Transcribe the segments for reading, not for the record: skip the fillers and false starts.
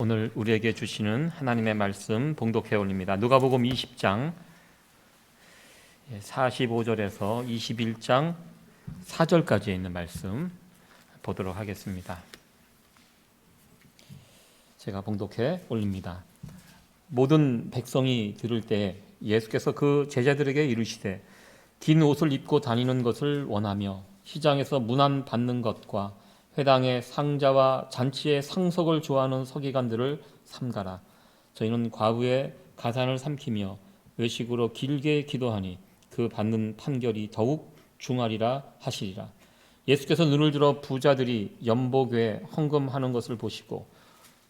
오늘 우리에게 주시는 하나님의 말씀 봉독해 올립니다. 누가복음 20장 45절에서 21장 4절까지 있는 말씀 보도록 하겠습니다. 제가 봉독해 올립니다. 모든 백성이 들을 때 예수께서 그 제자들에게 이르시되 긴 옷을 입고 다니는 것을 원하며 시장에서 문안 받는 것과 회당의 상자와 잔치의 상석을 좋아하는 서기관들을 삼가라. 저희는 과부의 가산을 삼키며 외식으로 길게 기도하니 그 받는 판결이 더욱 중하리라 하시리라. 예수께서 눈을 들어 부자들이 연복에 헌금하는 것을 보시고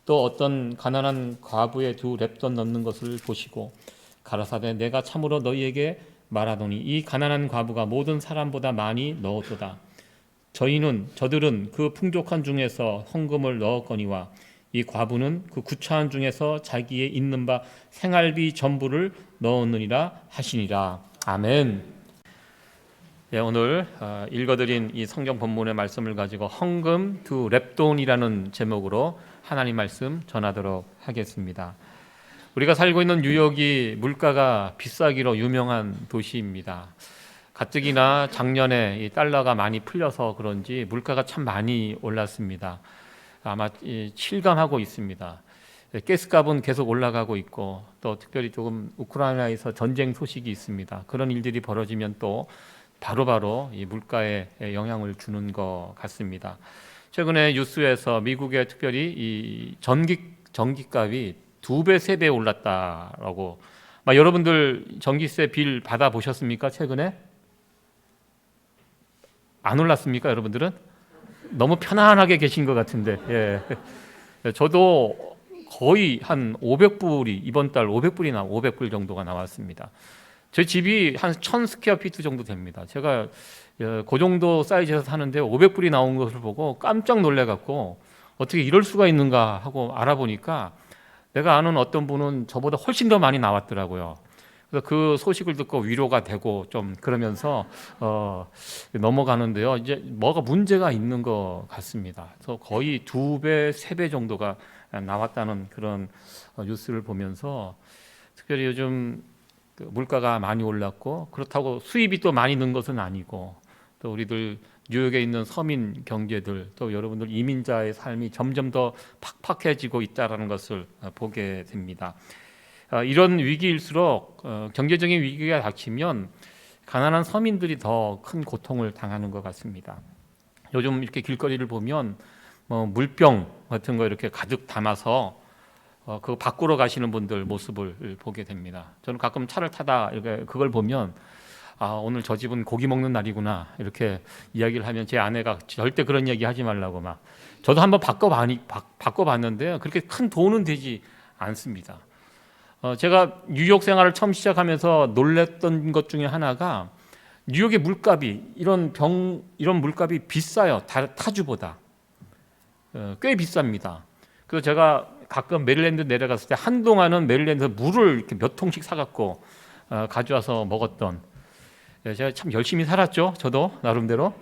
또 어떤 가난한 과부의 2 렙돈 넣는 것을 보시고 가라사대 내가 참으로 너희에게 말하노니 이 가난한 과부가 모든 사람보다 많이 넣었도다. 저들은 그 풍족한 중에서 헌금을 넣었거니와 이 과부는 그 구차한 중에서 자기의 있는 바 생활비 전부를 넣었느니라 하시니라. 아멘. 오늘 읽어드린 이 성경 본문의 말씀을 가지고 헌금 2 렙돈이라는 제목으로 하나님 말씀 전하도록 하겠습니다. 우리가 살고 있는 뉴욕이 물가가 비싸기로 유명한 도시입니다. 가뜩이나 작년에 이 달러가 많이 풀려서 그런지 물가가 참 많이 올랐습니다. 아마 실감하고 있습니다. 가스값은 계속 올라가고 있고 또 특별히 조금 우크라이나에서 전쟁 소식이 있습니다. 그런 일들이 벌어지면 또 바로바로 이 물가에 영향을 주는 것 같습니다. 최근에 뉴스에서 미국의 특별히 이 전기값이 2배, 3배 올랐다라고. 여러분들 전기세 빌 받아 보셨습니까? 최근에? 안 올랐습니까, 여러분들은? 너무 편안하게 계신 것 같은데. 예. 저도 거의 한 500불이 이번 달 500불 정도가 나왔습니다. 제 집이 한 1000 스퀘어피트 정도 됩니다. 제가 그 정도 사이즈에서 사는데 500불이 나온 것을 보고 깜짝 놀래갖고 어떻게 이럴 수가 있는가 하고 알아보니까 내가 아는 어떤 분은 저보다 훨씬 더 많이 나왔더라고요. 그래서 그 소식을 듣고 위로가 되고 좀 그러면서 넘어가는데요. 이제 뭐가 문제가 있는 것 같습니다. 그래서 거의 2배, 3배 정도가 나왔다는 그런 뉴스를 보면서 특별히 요즘 물가가 많이 올랐고 그렇다고 수입이 또 많이 는 것은 아니고 또 우리들 뉴욕에 있는 서민 경제들 또 여러분들 이민자의 삶이 점점 더 팍팍해지고 있다는 것을 보게 됩니다. 이런 위기일수록 경제적인 위기가 닥치면 가난한 서민들이 더 큰 고통을 당하는 것 같습니다. 요즘 이렇게 길거리를 보면 물병 같은 거 이렇게 가득 담아서 그거 밖으로 가시는 분들 모습을 보게 됩니다. 저는 가끔 차를 타다 이렇게 그걸 보면 오늘 저 집은 고기 먹는 날이구나 이렇게 이야기를 하면 제 아내가 절대 그런 이야기 하지 말라고 막. 저도 한번 바꿔봤는데요. 그렇게 큰 돈은 되지 않습니다. 제가 뉴욕 생활을 처음 시작하면서 놀랬던 것 중에 하나가 뉴욕의 물값이 이런 물값이 비싸요. 타주보다 꽤 비쌉니다. 그래서 제가 가끔 메릴랜드 내려갔을 때 한동안은 메릴랜드에서 물을 이렇게 몇 통씩 사갖고 가져와서 먹었던. 제가 참 열심히 살았죠. 저도 나름대로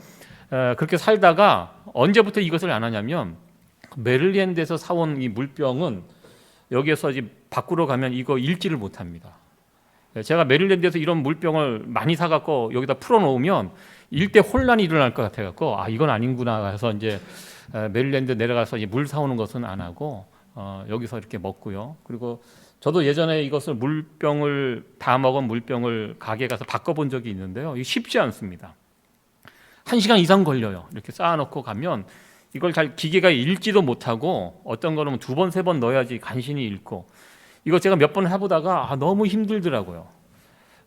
그렇게 살다가 언제부터 이것을 안 하냐면 메릴랜드에서 사온 이 물병은 여기에서 이제 밖으로 가면 이거 읽지를 못합니다. 제가 메릴랜드에서 이런 물병을 많이 사갖고 여기다 풀어놓으면 읽 때 혼란이 일어날 것 같아갖고 이건 아닌구나 해서 이제 메릴랜드 내려가서 이제 물 사오는 것은 안 하고 여기서 이렇게 먹고요. 그리고 저도 예전에 이것을 다 먹은 물병을 가게에 가서 바꿔본 적이 있는데요. 이게 쉽지 않습니다. 1시간 이상 걸려요. 이렇게 쌓아놓고 가면 이걸 잘 기계가 읽지도 못하고 어떤 거는 2번, 3번 넣어야지 간신히 읽고 이거 제가 몇 번 해보다가 너무 힘들더라고요.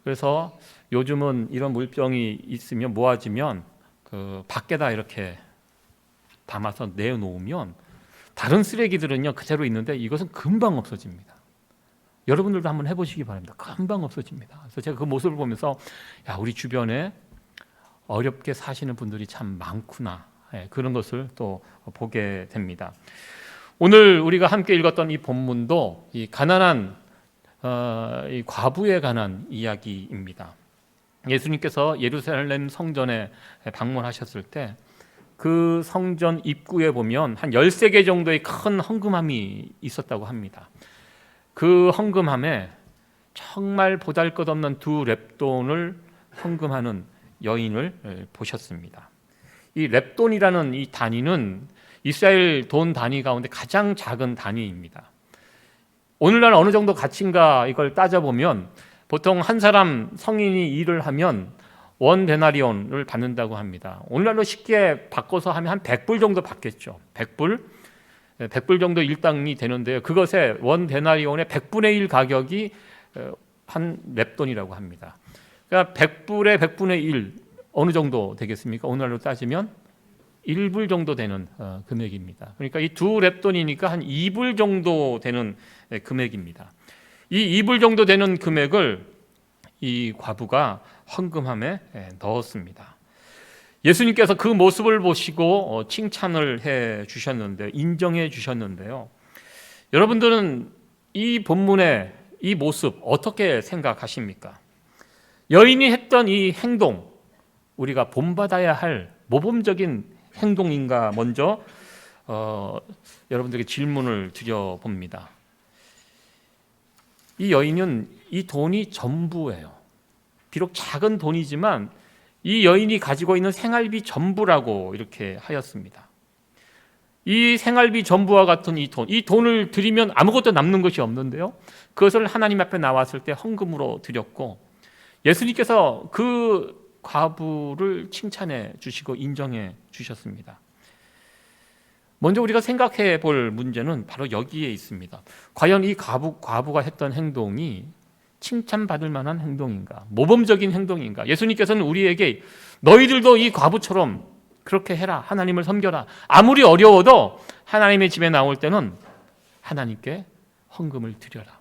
그래서 요즘은 이런 물병이 있으면 모아지면 그 밖에다 이렇게 담아서 내놓으면 다른 쓰레기들은요 그대로 있는데 이것은 금방 없어집니다. 여러분들도 한번 해보시기 바랍니다. 금방 없어집니다. 그래서 제가 그 모습을 보면서 우리 주변에 어렵게 사시는 분들이 참 많구나. 그런 것을 또 보게 됩니다. 오늘 우리가 함께 읽었던 이 본문도 이 가난한 이 과부에 관한 이야기입니다. 예수님께서 예루살렘 성전에 방문하셨을 때 그 성전 입구에 보면 한 13개 정도의 큰 헌금함이 있었다고 합니다. 그 헌금함에 정말 보잘것없는 2렙돈을 헌금하는 여인을 보셨습니다. 이 렙돈이라는 이 단위는 이스라엘 돈 단위 가운데 가장 작은 단위입니다. 오늘날 어느 정도 가치인가 이걸 따져보면 보통 한 사람 성인이 일을 하면 원 데나리온을 받는다고 합니다. 오늘날로 쉽게 바꿔서 하면 한 100불 정도 받겠죠. 100불 정도 일당이 되는데요. 그것에 원 데나리온의 100분의 1 가격이 한 렙돈이라고 합니다. 그러니까 100불의 100분의 1 어느 정도 되겠습니까? 오늘날로 따지면 1불 정도 되는 금액입니다. 그러니까 이 2렙돈이니까 한 2불 정도 되는 금액입니다. 이 2불 정도 되는 금액을 이 과부가 헌금함에 넣었습니다. 예수님께서 그 모습을 보시고 칭찬을 해 주셨는데, 인정해 주셨는데요. 여러분들은 이 본문의 이 모습 어떻게 생각하십니까? 여인이 했던 이 행동, 우리가 본받아야 할 모범적인 행동인가 먼저 여러분들에게 질문을 드려봅니다. 이 여인은 이 돈이 전부예요. 비록 작은 돈이지만 이 여인이 가지고 있는 생활비 전부라고 이렇게 하였습니다. 이 생활비 전부와 같은 이 돈을 드리면 아무것도 남는 것이 없는데요. 그것을 하나님 앞에 나왔을 때 헌금으로 드렸고, 예수님께서 그 과부를 칭찬해 주시고 인정해 주셨습니다. 먼저 우리가 생각해 볼 문제는 바로 여기에 있습니다. 과연 이 과부가 했던 행동이 칭찬받을 만한 행동인가? 모범적인 행동인가? 예수님께서는 우리에게 너희들도 이 과부처럼 그렇게 해라. 하나님을 섬겨라. 아무리 어려워도 하나님의 집에 나올 때는 하나님께 헌금을 드려라.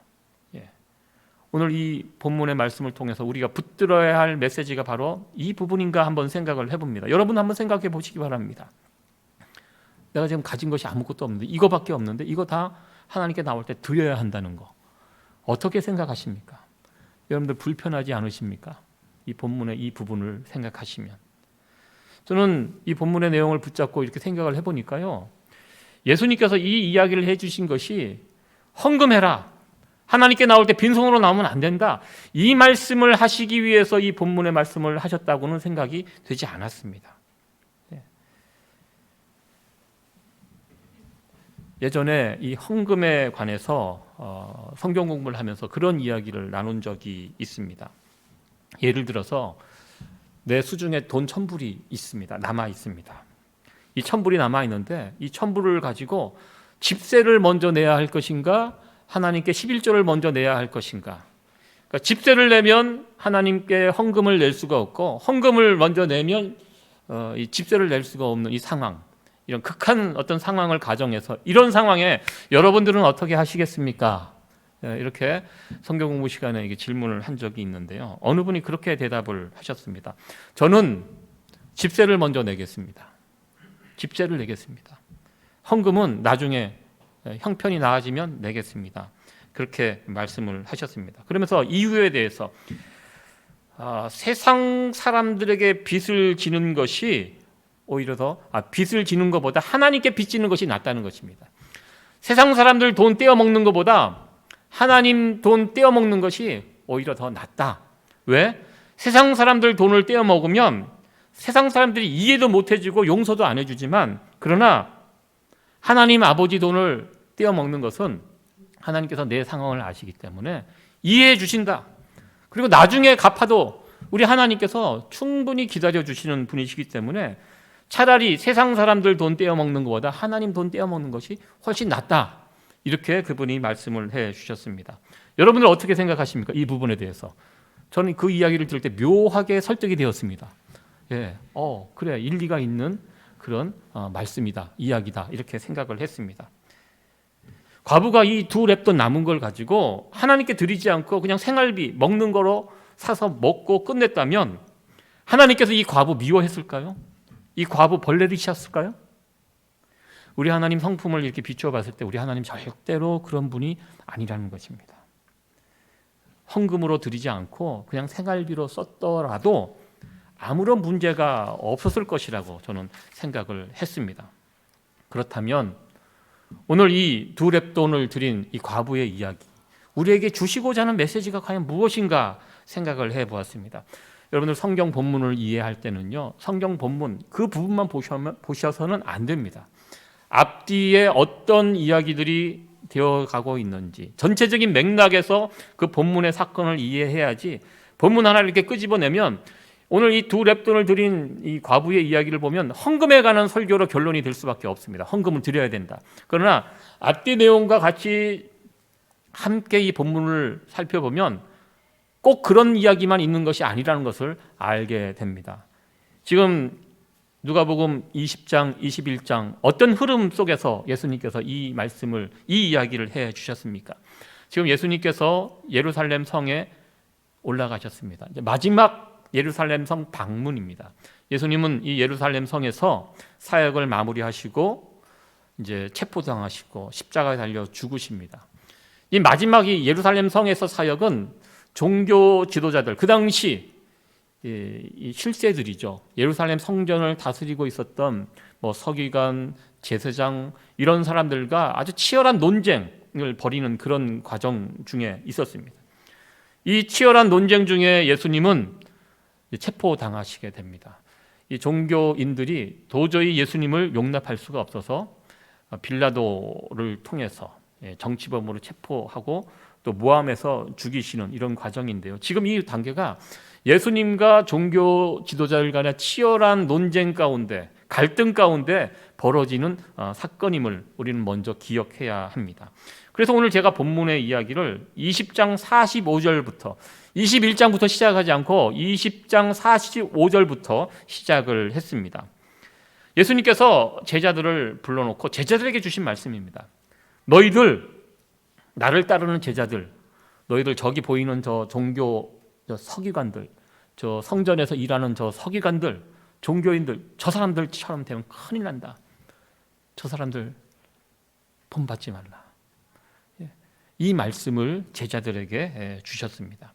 오늘 이 본문의 말씀을 통해서 우리가 붙들어야 할 메시지가 바로 이 부분인가 한번 생각을 해봅니다. 여러분 한번 생각해 보시기 바랍니다. 내가 지금 가진 것이 아무것도 없는데, 이거밖에 없는데 이거 다 하나님께 나올 때 드려야 한다는 거 어떻게 생각하십니까? 여러분들 불편하지 않으십니까? 이 본문의 이 부분을 생각하시면. 저는 이 본문의 내용을 붙잡고 이렇게 생각을 해보니까요, 예수님께서 이 이야기를 해주신 것이 헌금해라, 하나님께 나올 때 빈손으로 나오면 안 된다, 이 말씀을 하시기 위해서 이 본문의 말씀을 하셨다고는 생각이 되지 않았습니다. 예전에 이 헌금에 관해서 성경 공부를 하면서 그런 이야기를 나눈 적이 있습니다. 예를 들어서 내 수중에 돈 1,000불이 있습니다. 남아 있습니다. 이 1,000불이 남아 있는데 이 1,000불을 가지고 집세를 먼저 내야 할 것인가, 하나님께 11조를 먼저 내야 할 것인가. 그러니까 집세를 내면 하나님께 헌금을 낼 수가 없고, 헌금을 먼저 내면 이 집세를 낼 수가 없는 이 상황, 이런 극한 어떤 상황을 가정해서 이런 상황에 여러분들은 어떻게 하시겠습니까? 이렇게 성경 공부 시간에 이게 질문을 한 적이 있는데요. 어느 분이 그렇게 대답을 하셨습니다. 저는 집세를 먼저 내겠습니다. 집세를 내겠습니다. 헌금은 나중에 형편이 나아지면 내겠습니다. 그렇게 말씀을 하셨습니다. 그러면서 이유에 대해서 세상 사람들에게 빚을 지는 것이 오히려 더 빚을 지는 것보다 하나님께 빚 지는 것이 낫다는 것입니다. 세상 사람들 돈 떼어먹는 것보다 하나님 돈 떼어먹는 것이 오히려 더 낫다. 왜? 세상 사람들 돈을 떼어먹으면 세상 사람들이 이해도 못해주고 용서도 안 해주지만, 그러나 하나님 아버지 돈을 떼어먹는 것은 하나님께서 내 상황을 아시기 때문에 이해해 주신다. 그리고 나중에 갚아도 우리 하나님께서 충분히 기다려주시는 분이시기 때문에 차라리 세상 사람들 돈 떼어먹는 것보다 하나님 돈 떼어먹는 것이 훨씬 낫다. 이렇게 그분이 말씀을 해 주셨습니다. 여러분들 어떻게 생각하십니까? 이 부분에 대해서. 저는 그 이야기를 들을 때 묘하게 설득이 되었습니다. 그래, 일리가 있는 그런 말씀이다, 이야기다, 이렇게 생각을 했습니다. 과부가 이 2렙돈 남은 걸 가지고 하나님께 드리지 않고 그냥 생활비 먹는 거로 사서 먹고 끝냈다면 하나님께서 이 과부 미워했을까요? 이 과부 벌레리셨을까요? 우리 하나님 성품을 이렇게 비추어 봤을 때 우리 하나님 절대로 그런 분이 아니라는 것입니다. 헌금으로 드리지 않고 그냥 생활비로 썼더라도 아무런 문제가 없었을 것이라고 저는 생각을 했습니다. 그렇다면 오늘 이 두 렙돈을 드린 이 과부의 이야기, 우리에게 주시고자 하는 메시지가 과연 무엇인가 생각을 해보았습니다. 여러분들 성경 본문을 이해할 때는요, 성경 본문 그 부분만 보셔서는 안 됩니다. 앞뒤에 어떤 이야기들이 되어가고 있는지 전체적인 맥락에서 그 본문의 사건을 이해해야지, 본문 하나를 이렇게 끄집어내면 오늘 이 두 렙돈을 드린 이 과부의 이야기를 보면 헌금에 관한 설교로 결론이 될 수밖에 없습니다. 헌금을 드려야 된다. 그러나 앞뒤 내용과 같이 함께 이 본문을 살펴보면 꼭 그런 이야기만 있는 것이 아니라는 것을 알게 됩니다. 지금 누가복음 20장, 21장 어떤 흐름 속에서 예수님께서 이 말씀을, 이 이야기를 해 주셨습니까? 지금 예수님께서 예루살렘 성에 올라가셨습니다. 이제 마지막 예루살렘 성 방문입니다. 예수님은 이 예루살렘 성에서 사역을 마무리하시고 이제 체포당하시고 십자가에 달려 죽으십니다. 이 마지막 이 예루살렘 성에서 사역은 종교 지도자들, 그 당시 이 실세들이죠. 예루살렘 성전을 다스리고 있었던 뭐 서기관, 제사장 이런 사람들과 아주 치열한 논쟁을 벌이는 그런 과정 중에 있었습니다. 이 치열한 논쟁 중에 예수님은 체포당하시게 됩니다. 이 종교인들이 도저히 예수님을 용납할 수가 없어서 빌라도를 통해서 정치범으로 체포하고 또 모함해서 죽이시는 이런 과정인데요. 지금 이 단계가 예수님과 종교 지도자들 간의 치열한 논쟁 가운데, 갈등 가운데 벌어지는 사건임을 우리는 먼저 기억해야 합니다. 그래서 오늘 제가 본문의 이야기를 20장 45절부터 21장부터 시작하지 않고 20장 45절부터 시작을 했습니다. 예수님께서 제자들을 불러놓고 제자들에게 주신 말씀입니다. 너희들, 나를 따르는 제자들, 너희들 저기 보이는 저 종교 저 서기관들, 저 성전에서 일하는 저 서기관들, 종교인들, 저 사람들처럼 되면 큰일 난다. 저 사람들 본받지 말라. 이 말씀을 제자들에게 주셨습니다.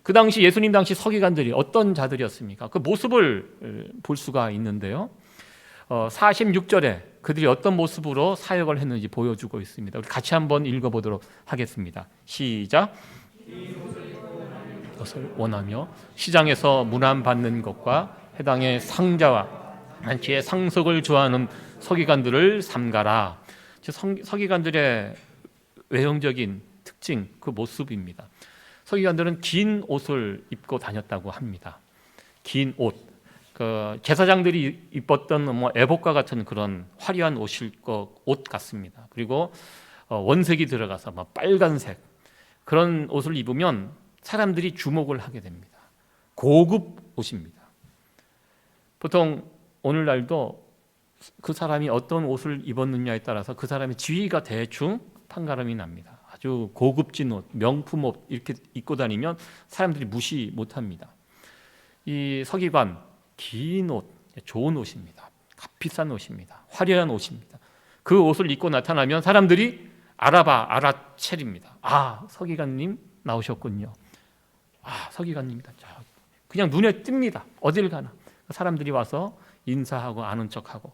그 당시 예수님 당시 서기관들이 어떤 자들이었습니까? 그 모습을 볼 수가 있는데요. 46절에 그들이 어떤 모습으로 사역을 했는지 보여주고 있습니다. 우리 같이 한번 읽어보도록 하겠습니다. 시작. 것을 원하며 시장에서 문안받는 것과 해당의 상자와 한치의 상속을 좋아하는 서기관들을 삼가라. 서기관들의 외형적인 특징, 그 모습입니다. 서기관들은 긴 옷을 입고 다녔다고 합니다. 긴 옷, 그 제사장들이 입었던 뭐 에봇과 같은 그런 화려한 옷 같습니다. 그리고 원색이 들어가서 막 빨간색 그런 옷을 입으면 사람들이 주목을 하게 됩니다. 고급 옷입니다. 보통 오늘날도 그 사람이 어떤 옷을 입었느냐에 따라서 그 사람의 지위가 대충 판가름이 납니다. 아주 고급진 옷, 명품 옷 이렇게 입고 다니면 사람들이 무시 못합니다. 이 서기관, 긴 옷, 좋은 옷입니다. 값비싼 옷입니다. 화려한 옷입니다. 그 옷을 입고 나타나면 사람들이 알아차립니다. 아, 서기관님 나오셨군요. 아, 서기관님이다. 그냥 눈에 띕니다. 어딜 가나 사람들이 와서 인사하고 아는 척하고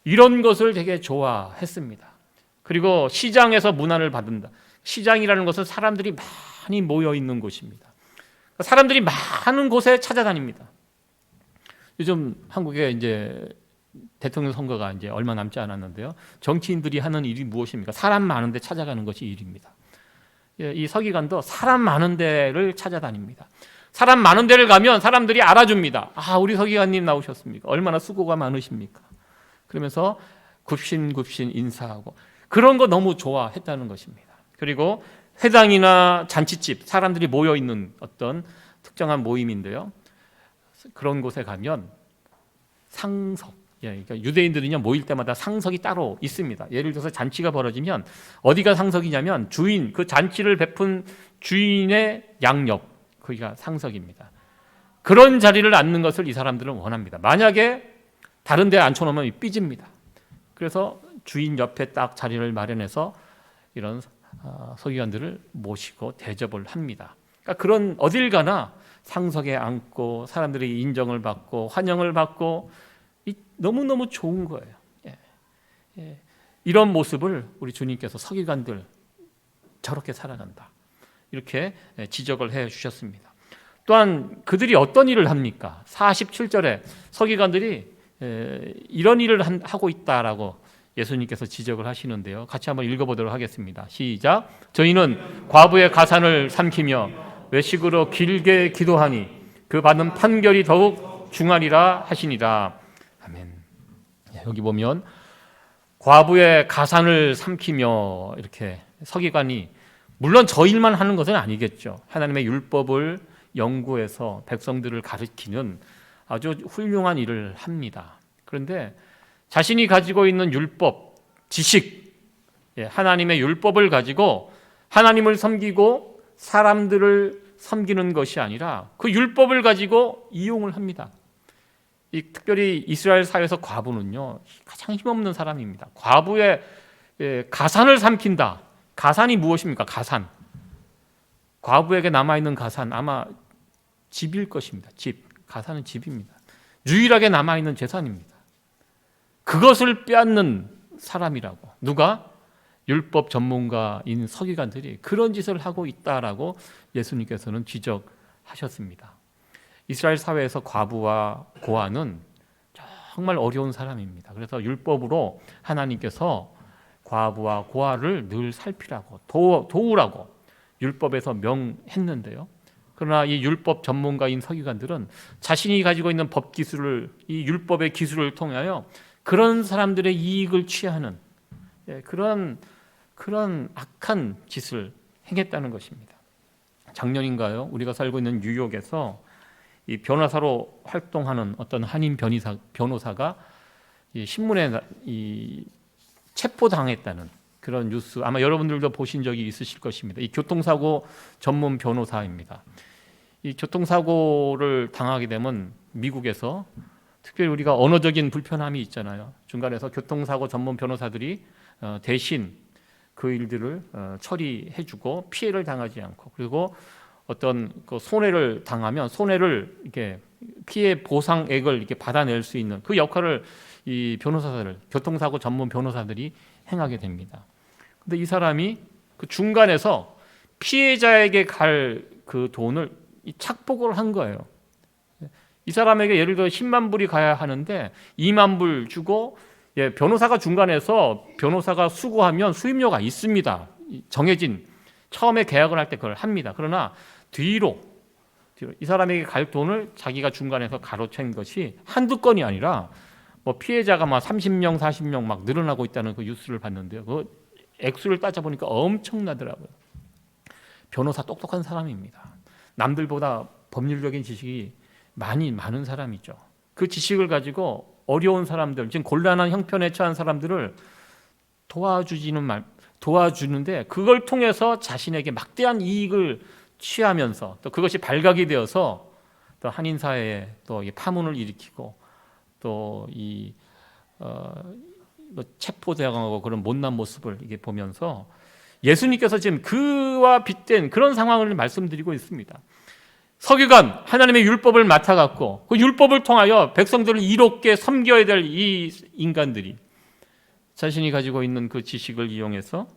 이런 것을 되게 좋아했습니다. 그리고 시장에서 문안을 받는다. 시장이라는 것은 사람들이 많이 모여 있는 곳입니다. 사람들이 많은 곳에 찾아다닙니다. 요즘 한국에 이제 대통령 선거가 이제 얼마 남지 않았는데요. 정치인들이 하는 일이 무엇입니까? 사람 많은 데 찾아가는 것이 일입니다. 이 서기관도 사람 많은 데를 찾아다닙니다. 사람 많은 데를 가면 사람들이 알아줍니다. 아, 우리 서기관님 나오셨습니까? 얼마나 수고가 많으십니까? 그러면서 굽신굽신 인사하고 그런 거 너무 좋아했다는 것입니다. 그리고 회당이나 잔치집, 사람들이 모여 있는 어떤 특정한 모임인데요. 그런 곳에 가면 상석, 그러니까 유대인들은요 모일 때마다 상석이 따로 있습니다. 예를 들어서 잔치가 벌어지면 어디가 상석이냐면 주인, 그 잔치를 베푼 주인의 양옆, 거기가 상석입니다. 그런 자리를 앉는 것을 이 사람들은 원합니다. 만약에 다른 데 앉혀놓으면 삐집니다. 그래서 주인 옆에 딱 자리를 마련해서 이런 서기관들을 모시고 대접을 합니다. 그러니까 그런 어딜 가나 상석에 앉고 사람들이 인정을 받고 환영을 받고 너무너무 좋은 거예요. 이런 모습을 우리 주님께서 서기관들 저렇게 살아간다, 이렇게 지적을 해 주셨습니다. 또한 그들이 어떤 일을 합니까? 47절에 서기관들이 이런 일을 하고 있다라고 예수님께서 지적을 하시는데요. 같이 한번 읽어보도록 하겠습니다. 시작. 저희는 과부의 가산을 삼키며 외식으로 길게 기도하니 그 받는 판결이 더욱 중하리라 하시니라. 아멘. 여기 보면 과부의 가산을 삼키며 이렇게 서기관이, 물론 저 일만 하는 것은 아니겠죠. 하나님의 율법을 연구해서 백성들을 가르치는 아주 훌륭한 일을 합니다. 그런데 자신이 가지고 있는 율법, 지식, 하나님의 율법을 가지고 하나님을 섬기고 사람들을 섬기는 것이 아니라 그 율법을 가지고 이용을 합니다. 특별히 이스라엘 사회에서 과부는요, 가장 힘없는 사람입니다. 과부의 가산을 삼킨다. 가산이 무엇입니까? 가산. 과부에게 남아있는 가산, 아마 집일 것입니다. 집. 가산은 집입니다. 유일하게 남아있는 재산입니다. 그것을 빼앗는 사람이라고. 누가? 율법 전문가인 서기관들이 그런 짓을 하고 있다라고 예수님께서는 지적하셨습니다. 이스라엘 사회에서 과부와 고아는 정말 어려운 사람입니다. 그래서 율법으로 하나님께서 과부와 고아를 늘 살피라고, 도우라고 율법에서 명했는데요. 그러나 이 율법 전문가인 서기관들은 자신이 가지고 있는 법 기술을, 이 율법의 기술을 통하여 그런 사람들의 이익을 취하는 그런 악한 짓을 행했다는 것입니다. 작년인가요? 우리가 살고 있는 뉴욕에서 이 변호사로 활동하는 어떤 한인 변호사가 이 신문에 체포당했다는 그런 뉴스, 아마 여러분들도 보신 적이 있으실 것입니다. 이 교통사고 전문 변호사입니다. 이 교통사고를 당하게 되면 미국에서 특별히 우리가 언어적인 불편함이 있잖아요. 중간에서 교통사고 전문 변호사들이 대신 그 일들을 처리해주고 피해를 당하지 않고, 그리고 어떤 그 손해를 당하면 손해를 이렇게 피해 보상액을 이렇게 받아낼 수 있는 그 역할을 이 변호사들, 교통사고 전문 변호사들이 행하게 됩니다. 근데 이 사람이 그 중간에서 피해자에게 갈 그 돈을 착복을 한 거예요. 이 사람에게 예를 들어 10만 불이 가야 하는데 2만 불 주고, 변호사가 중간에서 변호사가 수고하면 수임료가 있습니다. 정해진, 처음에 계약을 할 때 그걸 합니다. 그러나 뒤로 이 사람에게 갈 돈을 자기가 중간에서 가로챈 것이 한두 건이 아니라 뭐 피해자가 막 30명, 40명 막 늘어나고 있다는 그 뉴스를 봤는데요. 그 액수를 따져보니까 엄청나더라고요. 변호사 똑똑한 사람입니다. 남들보다 법률적인 지식이 많은 사람이죠. 그 지식을 가지고 어려운 사람들, 지금 곤란한 형편에 처한 사람들을 도와주는데 그걸 통해서 자신에게 막대한 이익을 취하면서 또 그것이 발각이 되어서 또 한인 사회에 또 파문을 일으키고 또 체포당하고 그런 못난 모습을 이게 보면서 예수님께서 지금 그와 빗댄 그런 상황을 말씀드리고 있습니다. 서기관, 하나님의 율법을 맡아갖고 그 율법을 통하여 백성들을 이롭게 섬겨야 될 이 인간들이 자신이 가지고 있는 그 지식을 이용해서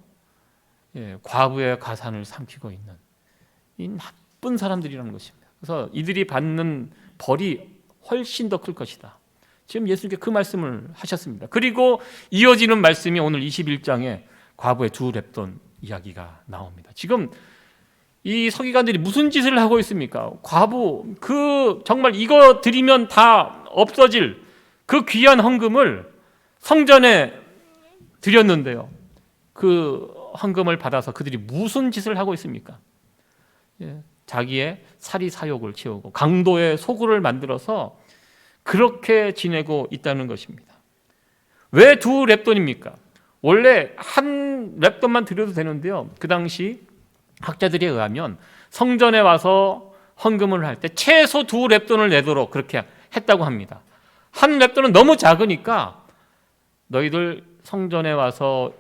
과부의 가산을 삼키고 있는 이 나쁜 사람들이라는 것입니다. 그래서 이들이 받는 벌이 훨씬 더 클 것이다. 지금 예수님께 그 말씀을 하셨습니다. 그리고 이어지는 말씀이 오늘 21장에 과부의 두 렙돈 이야기가 나옵니다. 지금 이 서기관들이 무슨 짓을 하고 있습니까? 과부, 정말 이거 드리면 다 없어질 그 귀한 헌금을 성전에 드렸는데요. 그 헌금을 받아서 그들이 무슨 짓을 하고 있습니까? 자기의 사리 사욕을 채우고 강도의 소굴을 만들어서 그렇게 지내고 있다는 것입니다. 왜 두 렙돈입니까? 원래 한 렙돈만 드려도 되는데요. 그 당시 학자들에 의하면 성전에 와서 헌금을 할 때 최소 두 렙돈을 내도록 그렇게 했다고 합니다. 한 렙돈은 너무 작으니까 너희들 성전에 와서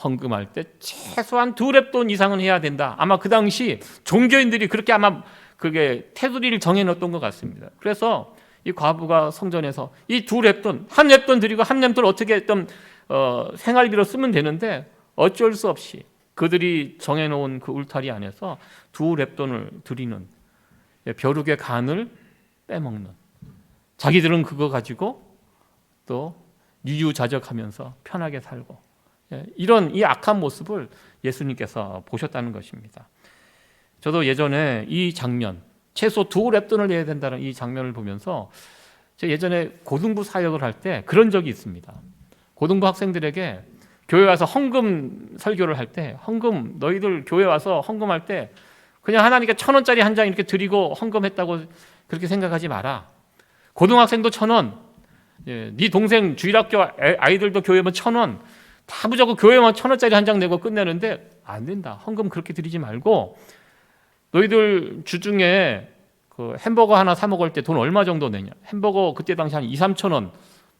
헌금할 때 최소한 2렙돈 이상은 해야 된다. 아마 그 당시 종교인들이 그렇게 아마 그게 테두리를 정해놓았던 것 같습니다. 그래서 이 과부가 성전에서 이 2렙돈, 1렙돈 드리고 1렙돈 어떻게 좀 생활비로 쓰면 되는데 어쩔 수 없이 그들이 정해놓은 그 울타리 안에서 2렙돈을 드리는, 벼룩의 간을 빼먹는, 자기들은 그거 가지고 또 유유자적하면서 편하게 살고, 이런 이 악한 모습을 예수님께서 보셨다는 것입니다. 저도 예전에 이 장면, 최소 2렙돈을 내야 된다는 이 장면을 보면서 제가 예전에 고등부 사역을 할 때 그런 적이 있습니다. 고등부 학생들에게 교회 와서 헌금 설교를 할 때, 헌금, 너희들 교회 와서 헌금할 때 그냥 하나님께 1,000원짜리 한 장 이렇게 드리고 헌금했다고 그렇게 생각하지 마라. 고등학생도 1,000원, 네 동생 주일학교 아이들도 교회면 1,000원, 다 무조건 교회만 1,000원짜리 한 장 내고 끝내는데 안 된다. 헌금 그렇게 드리지 말고 너희들 주중에 그 햄버거 하나 사 먹을 때 돈 얼마 정도 내냐? 햄버거 그때 당시 한 2, 3천 원,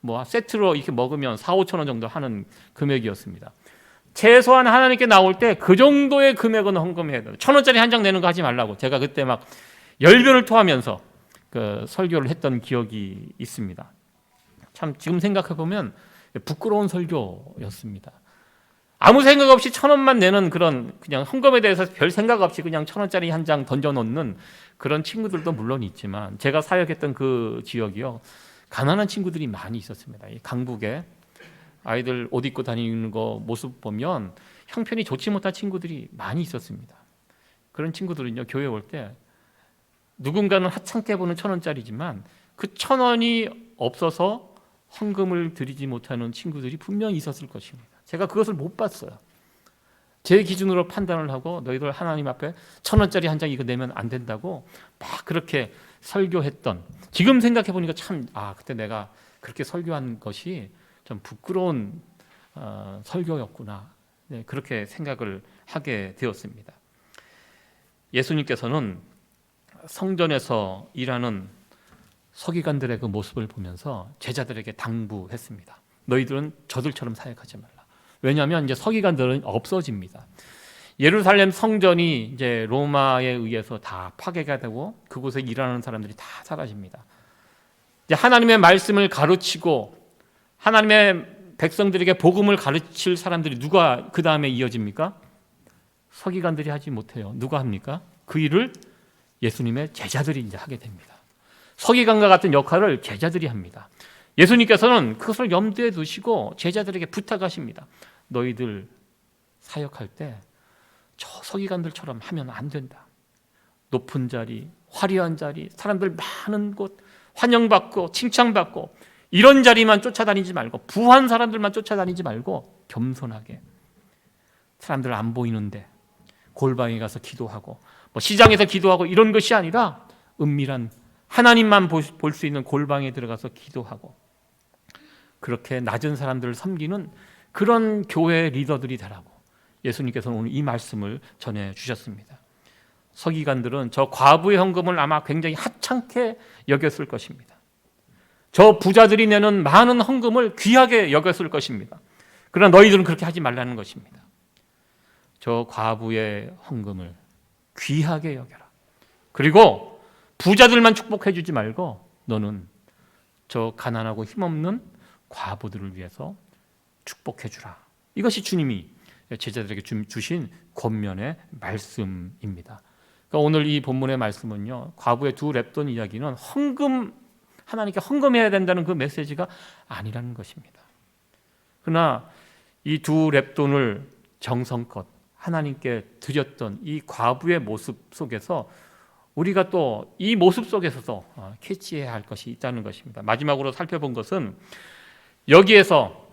뭐 세트로 이렇게 먹으면 4, 5천 원 정도 하는 금액이었습니다. 최소한 하나님께 나올 때 그 정도의 금액은 헌금해야 돼요. 1,000원짜리 한 장 내는 거 하지 말라고. 제가 그때 막 열변을 토하면서 그 설교를 했던 기억이 있습니다. 참 지금 생각해 보면 부끄러운 설교였습니다. 아무 생각 없이 1,000원만 내는 그런, 그냥 헌금에 대해서 별 생각 없이 그냥 1,000원짜리 한 장 던져놓는 그런 친구들도 물론 있지만, 제가 사역했던 그 지역이요, 가난한 친구들이 많이 있었습니다. 이 강북에 아이들 옷 입고 다니는 거 모습 보면 형편이 좋지 못한 친구들이 많이 있었습니다. 그런 친구들은요, 교회 올 때 누군가는 하찮게 보는 1,000원짜리지만 그 1,000원이 없어서 헌금을 드리지 못하는 친구들이 분명히 있었을 것입니다. 제가 그것을 못 봤어요. 제 기준으로 판단을 하고 너희들 하나님 앞에 1,000원짜리 한 장 이거 내면 안 된다고 막 그렇게 설교했던, 지금 생각해 보니까 참 그때 내가 그렇게 설교한 것이 좀 부끄러운 설교였구나, 그렇게 생각을 하게 되었습니다. 예수님께서는 성전에서 일하는 서기관들의 그 모습을 보면서 제자들에게 당부했습니다. 너희들은 저들처럼 사역하지 말라. 왜냐하면 이제 서기관들은 없어집니다. 예루살렘 성전이 이제 로마에 의해서 다 파괴가 되고 그곳에 일하는 사람들이 다 사라집니다. 이제 하나님의 말씀을 가르치고 하나님의 백성들에게 복음을 가르칠 사람들이 누가 그 다음에 이어집니까? 서기관들이 하지 못해요. 누가 합니까? 그 일을 예수님의 제자들이 이제 하게 됩니다. 서기관과 같은 역할을 제자들이 합니다. 예수님께서는 그것을 염두에 두시고 제자들에게 부탁하십니다. 너희들 사역할 때 저 서기관들처럼 하면 안 된다. 높은 자리, 화려한 자리, 사람들 많은 곳, 환영받고 칭찬받고 이런 자리만 쫓아다니지 말고, 부한 사람들만 쫓아다니지 말고 겸손하게, 사람들 안 보이는데 골방에 가서 기도하고 뭐 시장에서 기도하고 이런 것이 아니라 은밀한 하나님만 볼 수 있는 골방에 들어가서 기도하고 그렇게 낮은 사람들을 섬기는 그런 교회 리더들이 되라고 예수님께서는 오늘 이 말씀을 전해주셨습니다. 서기관들은 저 과부의 헌금을 아마 굉장히 하찮게 여겼을 것입니다. 저 부자들이 내는 많은 헌금을 귀하게 여겼을 것입니다. 그러나 너희들은 그렇게 하지 말라는 것입니다. 저 과부의 헌금을 귀하게 여겨라. 그리고 부자들만 축복해 주지 말고 너는 저 가난하고 힘없는 과부들을 위해서 축복해 주라. 이것이 주님이 제자들에게 주신 권면의 말씀입니다. 그러니까 오늘 이 본문의 말씀은요, 과부의 2렙돈 이야기는 하나님께 헌금해야 된다는 그 메시지가 아니라는 것입니다. 그러나 이 2렙돈을 정성껏 하나님께 드렸던 이 과부의 모습 속에서 우리가 또 이 모습 속에서도 캐치해야 할 것이 있다는 것입니다. 마지막으로 살펴본 것은 여기에서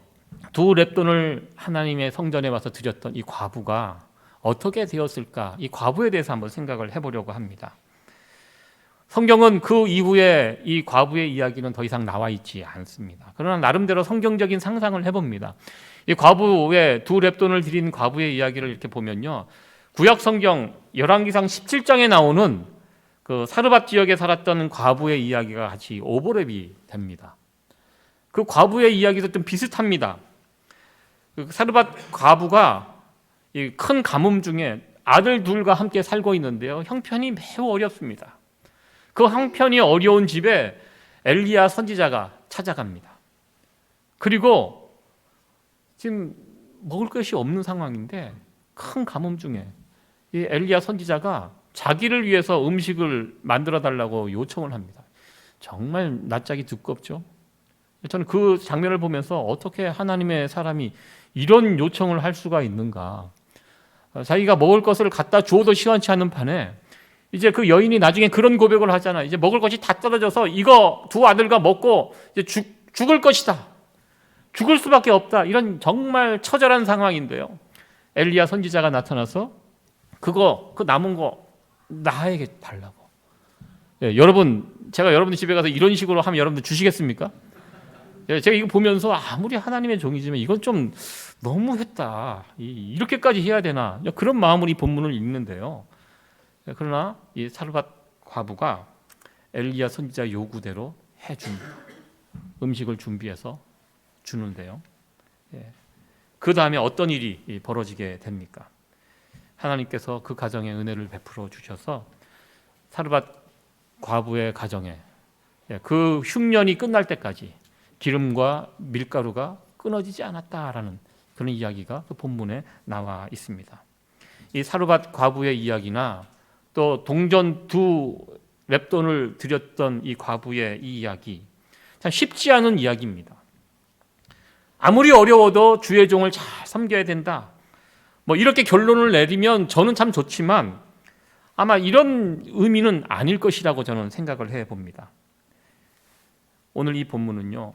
2렙돈을 하나님의 성전에 와서 드렸던 이 과부가 어떻게 되었을까, 이 과부에 대해서 한번 생각을 해보려고 합니다. 성경은 그 이후에 이 과부의 이야기는 더 이상 나와 있지 않습니다. 그러나 나름대로 성경적인 상상을 해봅니다. 이 과부의 2렙돈을 드린 과부의 이야기를 이렇게 보면요, 구약 성경 열왕기상 17장에 나오는 그 사르밧 지역에 살았던 과부의 이야기가 같이 오버랩이 됩니다. 그 과부의 이야기도 좀 비슷합니다. 그 사르밧 과부가 이 큰 가뭄 중에 아들 둘과 함께 살고 있는데요. 형편이 매우 어렵습니다. 그 형편이 어려운 집에 엘리야 선지자가 찾아갑니다. 그리고 지금 먹을 것이 없는 상황인데 큰 가뭄 중에 이 엘리야 선지자가 자기를 위해서 음식을 만들어 달라고 요청을 합니다. 정말 낯짝이 두껍죠. 저는 그 장면을 보면서 어떻게 하나님의 사람이 이런 요청을 할 수가 있는가. 자기가 먹을 것을 갖다 주어도 시원치 않은 판에 이제 그 여인이 나중에 그런 고백을 하잖아요. 이제 먹을 것이 다 떨어져서 이거 두 아들과 먹고 이제 죽을 것이다. 죽을 수밖에 없다. 이런 정말 처절한 상황인데요. 엘리야 선지자가 나타나서 그 남은 거 나에게 달라고. 예, 여러분, 제가 여러분들 집에 가서 이런 식으로 하면 여러분들 주시겠습니까? 예, 제가 이거 보면서 아무리 하나님의 종이지만 이건 좀 너무했다. 이렇게까지 해야 되나? 그런 마음으로 이 본문을 읽는데요. 예, 그러나 이 사르밧 과부가 엘리야 선지자 요구대로 해줍니다. 음식을 준비해서 주는데요. 예. 그 다음에 어떤 일이 벌어지게 됩니까? 하나님께서 그 가정에 은혜를 베풀어 주셔서 사르밧 과부의 가정에 그 흉년이 끝날 때까지 기름과 밀가루가 끊어지지 않았다라는 그런 이야기가 그 본문에 나와 있습니다. 이 사르밧 과부의 이야기나 또 동전 두 렙돈을 드렸던 이 과부의 이 이야기 참 쉽지 않은 이야기입니다. 아무리 어려워도 주의 종을 잘 섬겨야 된다. 뭐 이렇게 결론을 내리면 저는 참 좋지만 아마 이런 의미는 아닐 것이라고 저는 생각을 해봅니다. 오늘 이 본문은요,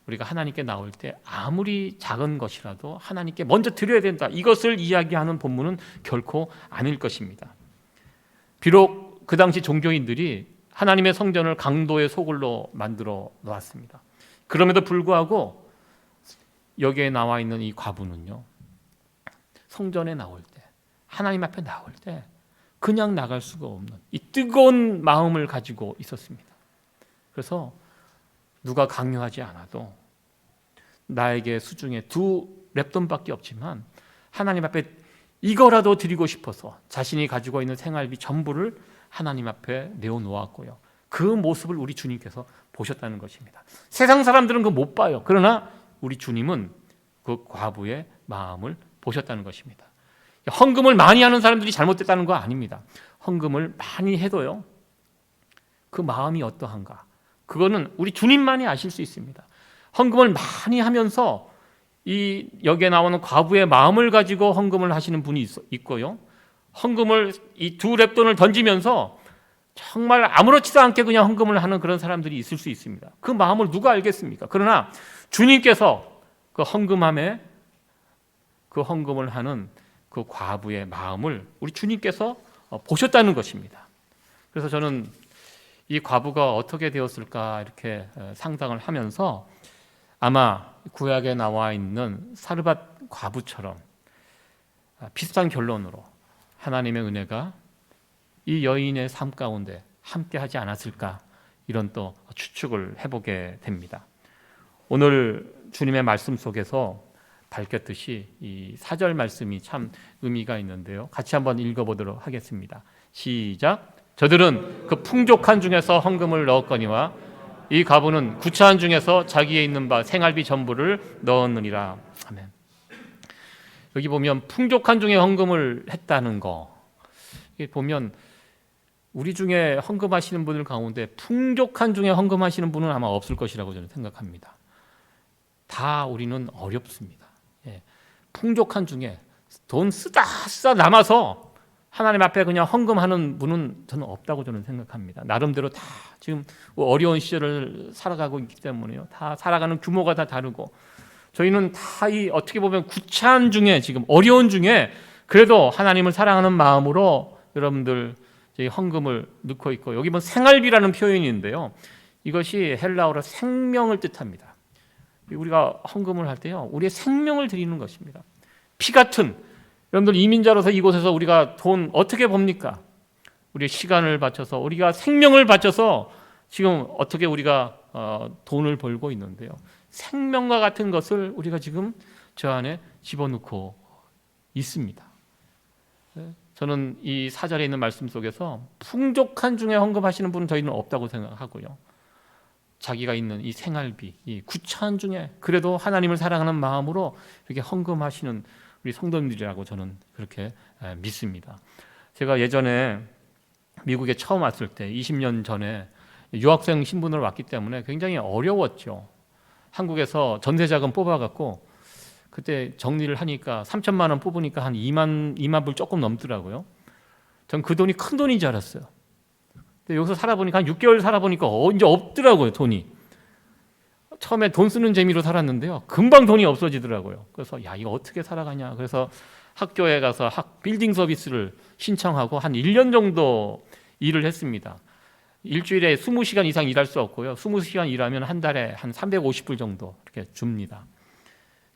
우리가 하나님께 나올 때 아무리 작은 것이라도 하나님께 먼저 드려야 된다. 이것을 이야기하는 본문은 결코 아닐 것입니다. 비록 그 당시 종교인들이 하나님의 성전을 강도의 소굴로 만들어 놓았습니다. 그럼에도 불구하고 여기에 나와 있는 이 과부는요, 성전에 나올 때, 하나님 앞에 나올 때 그냥 나갈 수가 없는 이 뜨거운 마음을 가지고 있었습니다. 그래서 누가 강요하지 않아도 나에게 수중에 두 렙돈밖에 없지만 하나님 앞에 이거라도 드리고 싶어서 자신이 가지고 있는 생활비 전부를 하나님 앞에 내어놓았고요. 그 모습을 우리 주님께서 보셨다는 것입니다. 세상 사람들은 그거 못 봐요. 그러나 우리 주님은 그 과부의 마음을 보셨다는 것입니다. 헌금을 많이 하는 사람들이 잘못됐다는 거 아닙니다. 헌금을 많이 해도요, 그 마음이 어떠한가, 그거는 우리 주님만이 아실 수 있습니다. 헌금을 많이 하면서 이 여기에 나오는 과부의 마음을 가지고 헌금을 하시는 분이 있고요, 헌금을 이 두 렙돈을 던지면서 정말 아무렇지도 않게 그냥 헌금을 하는 그런 사람들이 있을 수 있습니다. 그 마음을 누가 알겠습니까? 그러나 주님께서 그 헌금함에 그 헌금을 하는 그 과부의 마음을 우리 주님께서 보셨다는 것입니다. 그래서 저는 이 과부가 어떻게 되었을까 이렇게 상상을 하면서 아마 구약에 나와 있는 사르밧 과부처럼 비슷한 결론으로 하나님의 은혜가 이 여인의 삶 가운데 함께하지 않았을까, 이런 또 추측을 해보게 됩니다. 오늘 주님의 말씀 속에서 밝혔듯이 이 4절 말씀이 참 의미가 있는데요. 같이 한번 읽어보도록 하겠습니다. 시작. 저들은 그 풍족한 중에서 헌금을 넣었거니와 이 과부는 구차한 중에서 자기에 있는 바 생활비 전부를 넣었느니라. 아멘. 여기 보면 풍족한 중에 헌금을 했다는 거, 보면 우리 중에 헌금하시는 분들 가운데 풍족한 중에 헌금하시는 분은 아마 없을 것이라고 저는 생각합니다. 다 우리는 어렵습니다. 예. 풍족한 중에 돈 쓰다 남아서 하나님 앞에 그냥 헌금하는 분은 저는 없다고 저는 생각합니다. 나름대로 다 지금 어려운 시절을 살아가고 있기 때문에요. 다 살아가는 규모가 다 다르고, 저희는 다 이 어떻게 보면 구차한 중에, 지금 어려운 중에 그래도 하나님을 사랑하는 마음으로 여러분들 헌금을 넣고 있고, 여기 보면 생활비라는 표현인데요, 이것이 헬라어로 생명을 뜻합니다. 우리가 헌금을 할 때요, 우리의 생명을 드리는 것입니다. 피 같은, 여러분들 이민자로서 이곳에서 우리가 돈 어떻게 봅니까? 우리의 시간을 바쳐서, 우리가 생명을 바쳐서 지금 어떻게 우리가 돈을 벌고 있는데요, 생명과 같은 것을 우리가 지금 저 안에 집어넣고 있습니다. 저는 이 4절에 있는 말씀 속에서 풍족한 중에 헌금하시는 분은 저희는 없다고 생각하고요. 자기가 있는 이 생활비, 이 구차한 중에 그래도 하나님을 사랑하는 마음으로 이렇게 헌금하시는 우리 성도님들이라고 저는 그렇게 믿습니다. 제가 예전에 미국에 처음 왔을 때 20년 전에 유학생 신분으로 왔기 때문에 굉장히 어려웠죠. 한국에서 전세자금 뽑아갖고 그때 정리를 하니까 3천만 원 뽑으니까 한 2만 불 조금 넘더라고요. 전 그 돈이 큰 돈인 줄 알았어요. 근데 여기서 살아보니까 한 6개월 살아보니까 이제 없더라고요, 돈이. 처음에 돈 쓰는 재미로 살았는데요, 금방 돈이 없어지더라고요. 그래서 야, 이거 어떻게 살아가냐. 그래서 학교에 가서 빌딩 서비스를 신청하고 한 1년 정도 일을 했습니다. 일주일에 20시간 이상 일할 수 없고요. 20시간 일하면 한 달에 한 350불 정도 이렇게 줍니다.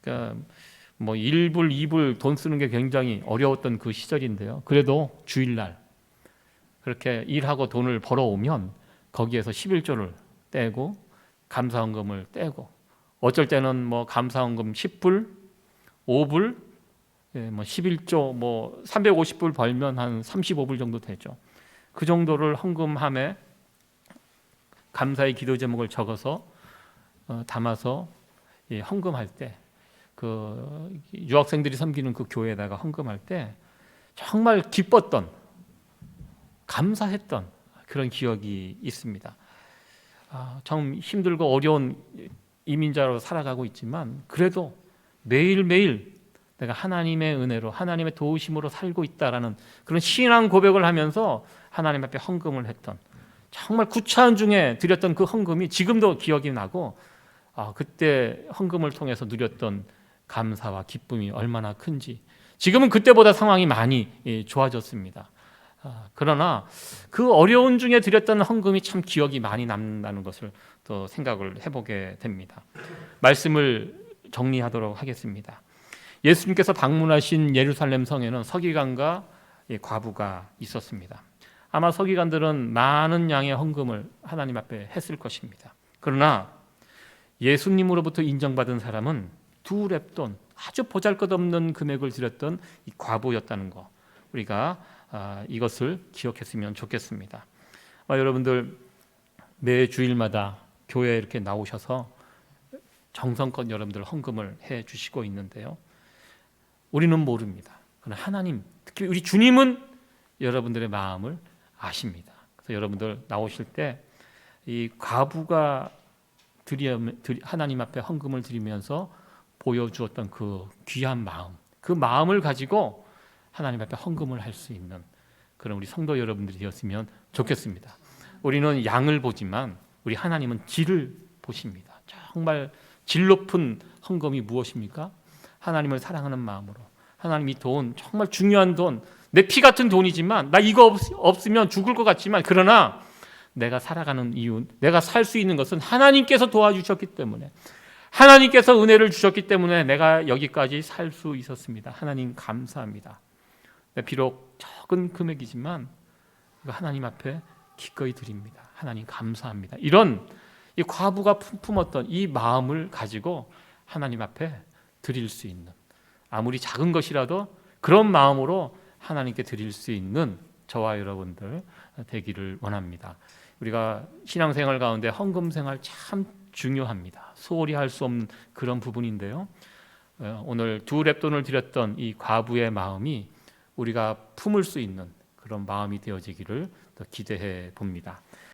그러니까 뭐 1불, 2불 돈 쓰는 게 굉장히 어려웠던 그 시절인데요. 그래도 주일날 그렇게 일하고 돈을 벌어오면 거기에서 11조를 떼고 감사헌금을 떼고 어쩔 때는 뭐 감사헌금 10불, 5불, 뭐 11조, 뭐 350불 벌면 한 35불 정도 되죠. 그 정도를 헌금함에 감사의 기도 제목을 적어서 담아서 헌금할 때 그 유학생들이 섬기는 그 교회에다가 헌금할 때 정말 기뻤던, 감사했던 그런 기억이 있습니다. 참 힘들고 어려운 이민자로 살아가고 있지만 그래도 매일매일 내가 하나님의 은혜로 하나님의 도우심으로 살고 있다라는 그런 신앙 고백을 하면서 하나님 앞에 헌금을 했던, 정말 구차한 중에 드렸던 그 헌금이 지금도 기억이 나고 그때 헌금을 통해서 누렸던 감사와 기쁨이 얼마나 큰지. 지금은 그때보다 상황이 많이 좋아졌습니다. 그러나 그 어려운 중에 드렸던 헌금이 참 기억이 많이 남는다는 것을 또 생각을 해보게 됩니다. 말씀을 정리하도록 하겠습니다. 예수님께서 방문하신 예루살렘 성에는 서기관과 과부가 있었습니다. 아마 서기관들은 많은 양의 헌금을 하나님 앞에 했을 것입니다. 그러나 예수님으로부터 인정받은 사람은 2렙돈, 아주 보잘것없는 금액을 드렸던 이 과부였다는 거, 우리가 이것을 기억했으면 좋겠습니다. 여러분들 매 주일마다 교회에 이렇게 나오셔서 정성껏 여러분들 헌금을 해 주시고 있는데요, 우리는 모릅니다. 그러나 하나님, 특히 우리 주님은 여러분들의 마음을 아십니다. 그래서 여러분들 나오실 때 이 과부가 하나님 앞에 헌금을 드리면서 보여주었던 그 귀한 마음, 그 마음을 가지고 하나님 앞에 헌금을 할 수 있는 그런 우리 성도 여러분들이 되었으면 좋겠습니다. 우리는 양을 보지만 우리 하나님은 질을 보십니다. 정말 질 높은 헌금이 무엇입니까? 하나님을 사랑하는 마음으로, 하나님 이 돈 정말 중요한 돈, 내 피 같은 돈이지만 나 이거 없으면 죽을 것 같지만 그러나 내가 살아가는 이유, 내가 살 수 있는 것은 하나님께서 도와주셨기 때문에, 하나님께서 은혜를 주셨기 때문에 내가 여기까지 살 수 있었습니다. 하나님 감사합니다. 비록 적은 금액이지만 하나님 앞에 기꺼이 드립니다. 하나님 감사합니다. 이런 이 과부가 품었던 이 마음을 가지고 하나님 앞에 드릴 수 있는, 아무리 작은 것이라도 그런 마음으로 하나님께 드릴 수 있는 저와 여러분들 되기를 원합니다. 우리가 신앙생활 가운데 헌금생활 참 중요합니다. 소홀히 할 수 없는 그런 부분인데요, 오늘 2렙돈을 드렸던 이 과부의 마음이 우리가 품을 수 있는 그런 마음이 되어지기를 더 기대해 봅니다.